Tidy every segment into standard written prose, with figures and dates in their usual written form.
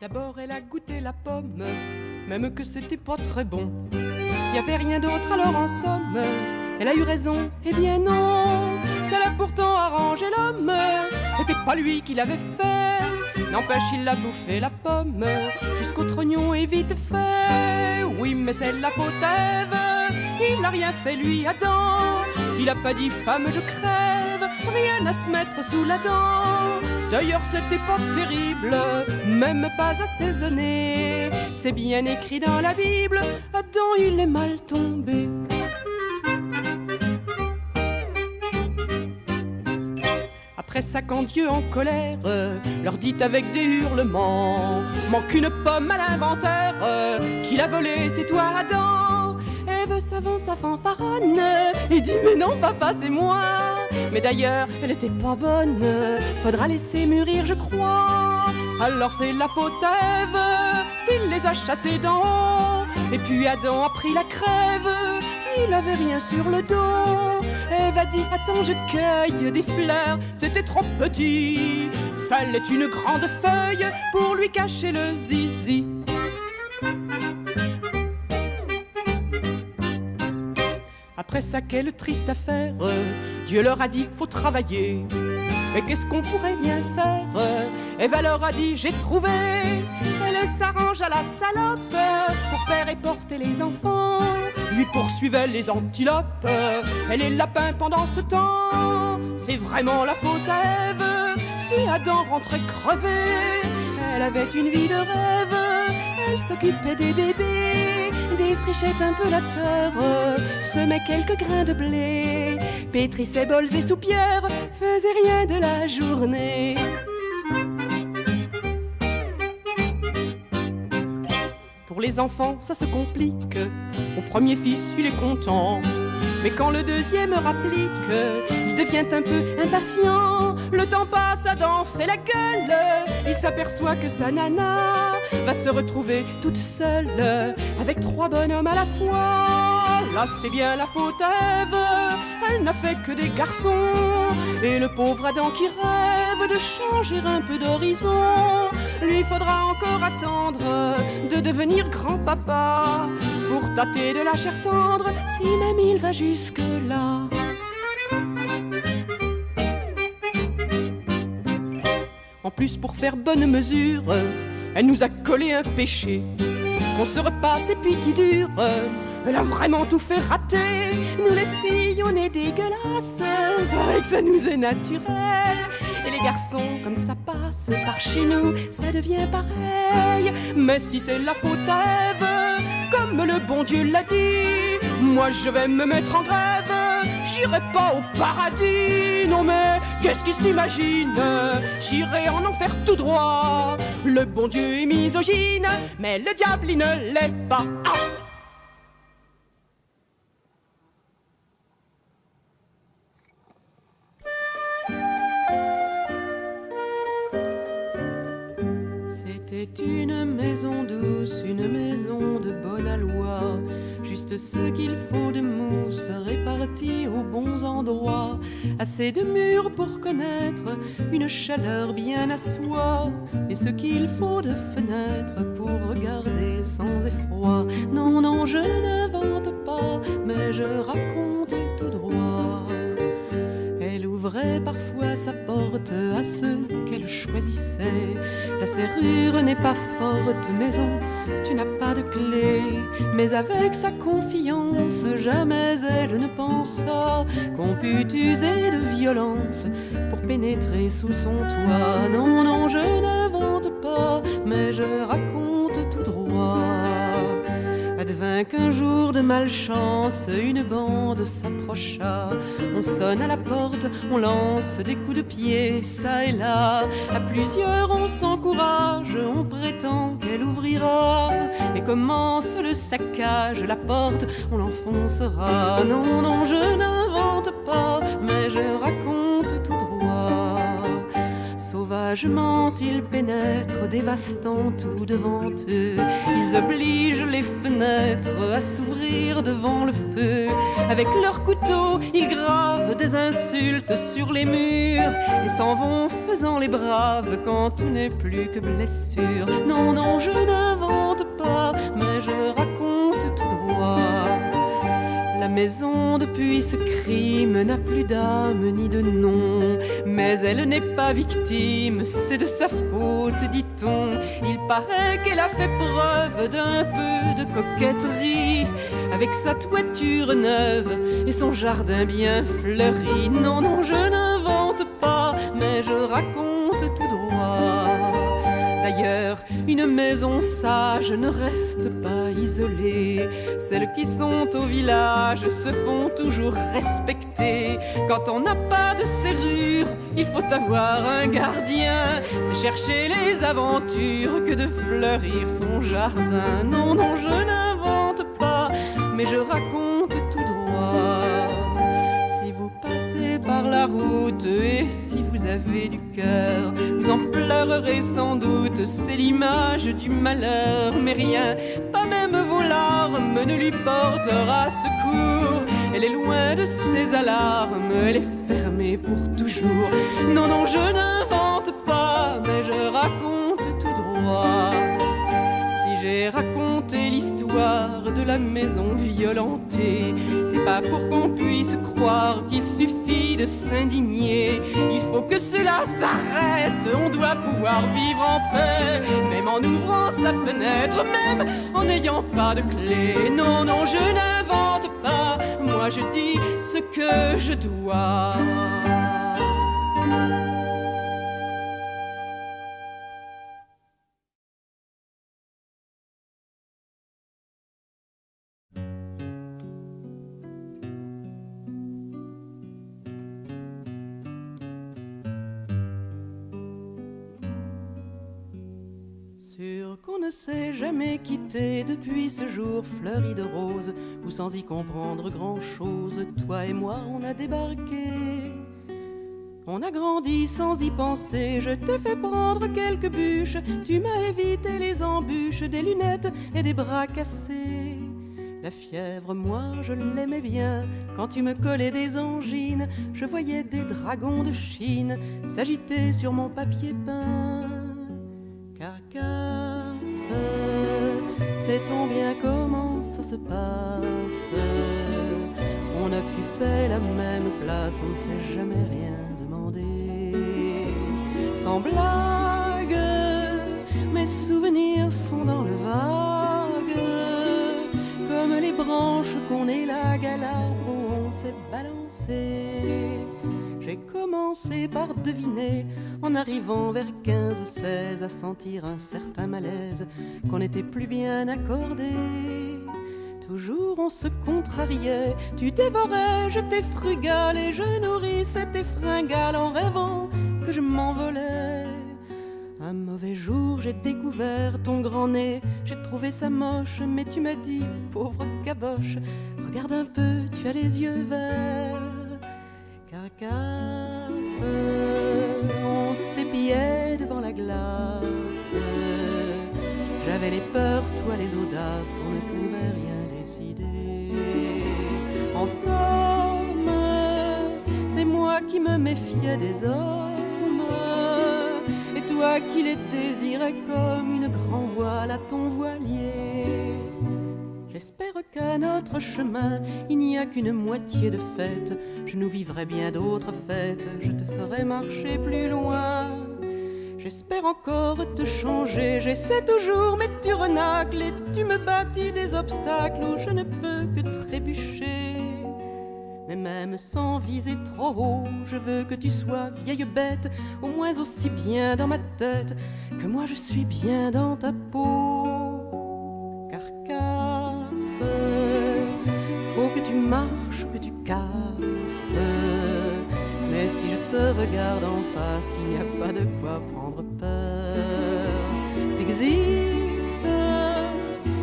D'abord elle a goûté la pomme, même que c'était pas très bon. Y avait rien d'autre alors en somme, elle a eu raison, eh bien non. Ça l'a pourtant arrangé l'homme, c'était pas lui qui l'avait fait. N'empêche il a bouffé la pomme, jusqu'au trognon est vite fait. Oui mais c'est la faute à Ève, il n'a rien fait lui Adam. Il a pas dit femme je crève, rien à se mettre sous la dent. D'ailleurs c'était pas terrible, même pas assaisonné. C'est bien écrit dans la Bible, Adam il est mal tombé. Après ça quand Dieu en colère leur dit avec des hurlements, manque une pomme à l'inventaire, qui l'a volée c'est toi Adam. Ève s'avance à fanfaronne et dit mais non papa c'est moi. Mais d'ailleurs elle était pas bonne, faudra laisser mûrir je crois. Alors c'est la faute à Ève s'il les a chassés d'en haut. Et puis Adam a pris la crève, il avait rien sur le dos. Ève a dit attends je cueille des fleurs, c'était trop petit. Fallait une grande feuille pour lui cacher le zizi. Après ça quelle triste affaire, Dieu leur a dit faut travailler. Mais qu'est-ce qu'on pourrait bien faire? Ève leur a dit j'ai trouvé. Elle s'arrange à la salope pour faire et porter les enfants. Lui poursuivait les antilopes et les lapins pendant ce temps. C'est vraiment la faute à Ève si Adam rentrait crevé. Elle avait une vie de rêve, elle s'occupait des bébés, défrichait un peu la terre, semait quelques grains de blé, pétrissait bols et soupières, faisait rien de la journée. Pour les enfants, ça se complique. Mon premier fils, il est content. Mais quand le deuxième rapplique, il devient un peu impatient. Le temps passe, Adam fait la gueule. Il s'aperçoit que sa nana va se retrouver toute seule avec 3 bonhommes à la fois. Là, c'est bien la faute à Ève, elle n'a fait que des garçons. Et le pauvre Adam qui rêve de changer un peu d'horizon, lui faudra encore attendre de devenir grand-papa pour tâter de la chair tendre, si même il va jusque-là. En plus, pour faire bonne mesure, elle nous a collé un péché. Qu'on se repasse et puis qui dure, elle a vraiment tout fait rater. Nous les filles, on est dégueulasses, paraît que ça nous est naturel. Et les garçons, comme ça passe par chez nous, ça devient pareil. Mais si c'est la faute à Ève, comme le bon Dieu l'a dit, moi je vais me mettre en grève, j'irai pas au paradis. Non mais qu'est-ce qu'il s'imagine, j'irai en enfer tout droit. Le bon Dieu est misogyne, mais le diable il ne l'est pas. Ah! C'était une maison douce, une maison de bonne aloi, juste ce qu'il faut de mousse répartie aux bons endroits, assez de murs pour connaître une chaleur bien à soi, et ce qu'il faut de fenêtres pour regarder sans effroi. Non, non, je n'invente pas, mais je raconte tout droit. Elle ouvrait parfois sa porte à ceux qu'elle choisissait. La serrure n'est pas forte, maison, tu n'as pas de clé. Mais avec sa confiance, jamais elle ne pensa qu'on pût user de violence pour pénétrer sous son toit. Non, non, je n'invente pas, mais je raconte tout droit. Advint qu'un jour de malchance, une bande s'approcha. On sonne à la porte, on lance des coups de pied, ça et là. À plusieurs on s'encourage, on prétend qu'elle ouvrira. Et commence le saccage, la porte, on l'enfoncera. Non, non, je n'invente pas, mais je raconte tout droit. Sauf Sauvagement ils pénètrent, dévastant tout devant eux. Ils obligent les fenêtres à s'ouvrir devant le feu. Avec leurs couteaux, ils gravent des insultes sur les murs et s'en vont faisant les braves quand tout n'est plus que blessure. Non, non, je n'invente pas, mais je raconte tout droit. La maison depuis ce crime n'a plus d'âme ni de nom, mais elle n'est pas victime, c'est de sa faute, dit-on. Il paraît qu'elle a fait preuve d'un peu de coquetterie, avec sa toiture neuve et son jardin bien fleuri. Non, non, je n'invente pas, mais je raconte tout droit. D'ailleurs, une maison sage ne reste pas isolée. Celles qui sont au village se font toujours respecter. Quand on n'a pas de serrure, il faut avoir un gardien. C'est chercher les aventures que de fleurir son jardin. Non, non, je n'invente pas, mais je raconte tout droit. Si vous passez par la route et si vous avez du cœur, vous en pleurerez sans doute, c'est l'image du malheur. Mais rien, pas même vos larmes, ne lui portera secours. Elle est loin de ses alarmes, elle est fermée pour toujours. Non, non, je n'invente pas, mais je raconte tout droit. J'ai raconté l'histoire de la maison violentée. C'est pas pour qu'on puisse croire qu'il suffit de s'indigner. Il faut que cela s'arrête, on doit pouvoir vivre en paix, même en ouvrant sa fenêtre, même en n'ayant pas de clé. Non, non, je n'invente pas, moi je dis ce que je dois. Sûr qu'on ne s'est jamais quitté depuis ce jour fleuri de roses, où sans y comprendre grand-chose, toi et moi on a débarqué. On a grandi sans y penser, je t'ai fait prendre quelques bûches, tu m'as évité les embûches, des lunettes et des bras cassés. La fièvre, moi je l'aimais bien, quand tu me collais des angines, je voyais des dragons de Chine s'agiter sur mon papier peint. Carcasse, sait-on bien comment ça se passe? On occupait la même place, on ne s'est jamais rien demandé. Sans blague, mes souvenirs sont dans le vague, comme les branches qu'on élague à l'arbre où on s'est balancé. J'ai commencé par deviner, en arrivant vers 15-16, à sentir un certain malaise, qu'on n'était plus bien accordés. Toujours on se contrariait, tu dévorais, j'étais frugal, et je nourrissais tes fringales en rêvant que je m'envolais. Un mauvais jour j'ai découvert ton grand nez, j'ai trouvé ça moche, mais tu m'as dit, pauvre caboche, regarde un peu, tu as les yeux verts. Carcasse, on s'épiait devant la glace. J'avais les peurs, toi les audaces, on ne pouvait rien décider. En somme, c'est moi qui me méfiais des hommes, et toi qui les désirais comme une grand voile à ton voilier. J'espère qu'à notre chemin, il n'y a qu'une moitié de fête. Je nous vivrai bien d'autres fêtes, je te ferai marcher plus loin. J'espère encore te changer, j'essaie toujours mais tu renacles, et tu me bâtis des obstacles où je ne peux que trébucher. Mais même sans viser trop haut, je veux que tu sois vieille bête, au moins aussi bien dans ma tête que moi je suis bien dans ta peau. Carcasse, faut que tu marches, que tu casses. Mais si je te regarde en face, il n'y a pas de quoi prendre peur. T'existes,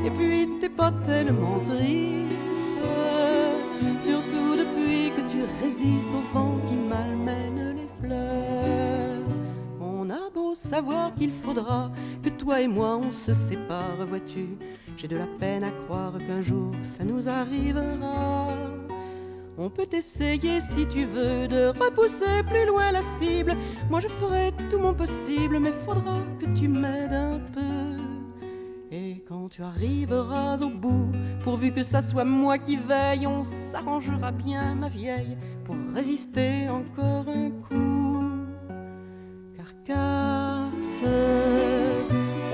et puis t'es pas tellement triste, surtout depuis que tu résistes au vent qui malmène les fleurs. On a savoir qu'il faudra que toi et moi on se sépare, vois-tu. J'ai de la peine à croire qu'un jour ça nous arrivera. On peut essayer si tu veux de repousser plus loin la cible. Moi je ferai tout mon possible, mais faudra que tu m'aides un peu. Et quand tu arriveras au bout, pourvu que ça soit moi qui veille, on s'arrangera bien, ma vieille, pour résister encore un coup. Carcasse,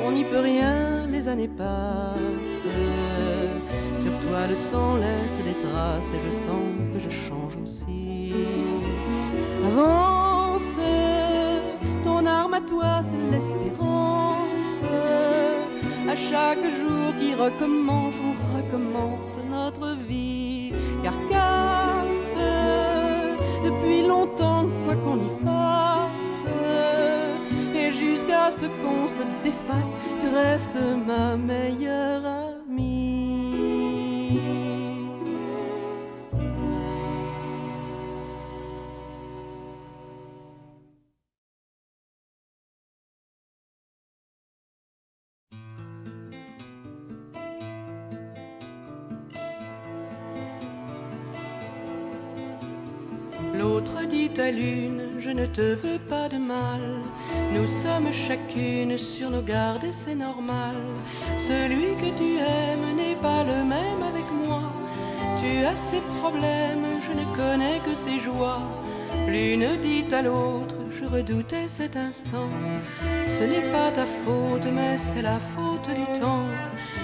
on n'y peut rien, les années passent. Sur toi le temps laisse des traces et je sens que je change aussi. Avance, ton arme à toi c'est l'espérance. À chaque jour qui recommence, on recommence notre vie. Carcasse, depuis longtemps, quoi qu'on y fasse, et jusqu'à ce qu'on se défasse, tu restes ma meilleure amie. L'autre dit à l'une, je ne te veux pas de mal. Nous sommes chacune sur nos gardes et c'est normal. Celui que tu aimes n'est pas le même avec moi. Tu as ses problèmes, je ne connais que ses joies. L'une dit à l'autre, je redoutais cet instant. Ce n'est pas ta faute, mais c'est la faute du temps.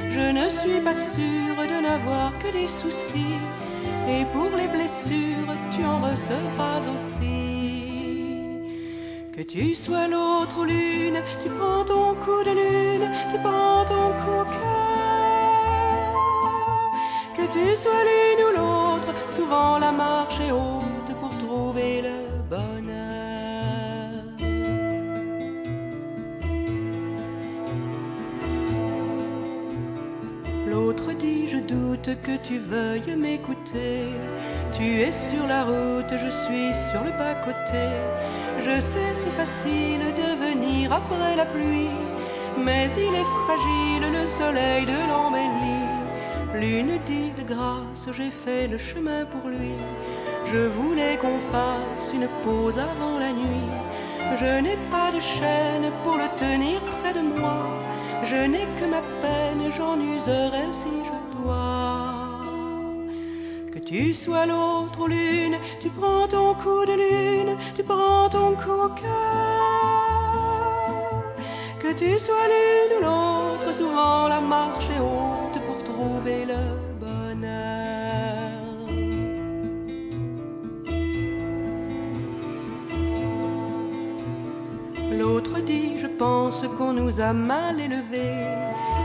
Je ne suis pas sûre de n'avoir que des soucis. Et pour les blessures, tu en recevras aussi. Que tu sois l'autre ou l'une, tu prends ton coup de lune, tu prends ton coup au cœur. Que tu sois l'une ou l'autre, souvent la marche est haute pour trouver le bonheur. L'autre dit, je doute que tu veuilles m'écouter. Tu es sur la route, je suis sur le bas-côté. Je sais, c'est facile de venir après la pluie, mais il est fragile, le soleil de l'embellie. L'une dit, de grâce, j'ai fait le chemin pour lui. Je voulais qu'on fasse une pause avant la nuit. Je n'ai pas de chaîne pour le tenir près de moi. Je n'ai que ma peine, j'en userai si je dois. Que tu sois l'autre ou l'une, tu prends ton coup de lune, tu prends ton coup au cœur. Que tu sois l'une ou l'autre, souvent la marche est haute pour trouver le bonheur. L'autre dit, je pense qu'on nous a mal élevés.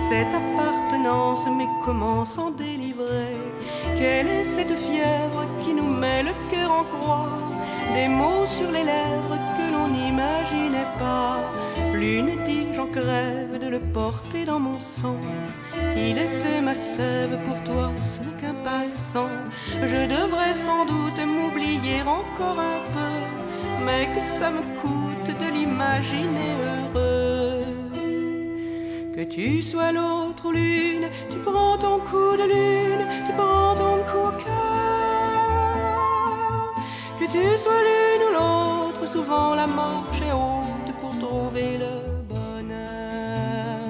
Cette appartenance, mais comment s'en délivrer? Quelle est cette fièvre qui nous met le cœur en croix? Des mots sur les lèvres que l'on n'imaginait pas. L'une dit, j'en crève de le porter dans mon sang. Il était ma sève, pour toi ce n'est qu'un passant. Je devrais sans doute m'oublier encore un peu, mais que ça me coûte de l'imaginer heureux. Que tu sois l'autre ou l'une, tu prends ton coup de lune, tu prends ton coup au cœur. Que tu sois l'une ou l'autre, souvent la marche est haute pour trouver le bonheur.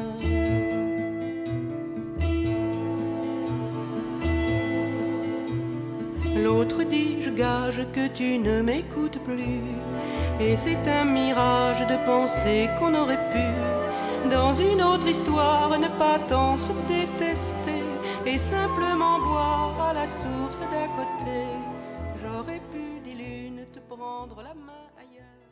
L'autre dit, je gage que tu ne m'écoutes plus. Et c'est un mirage de penser qu'on aurait pu, dans une autre histoire, ne pas tant se détester et simplement boire à la source d'à côté. J'aurais pu, dit l'une, te prendre la main ailleurs.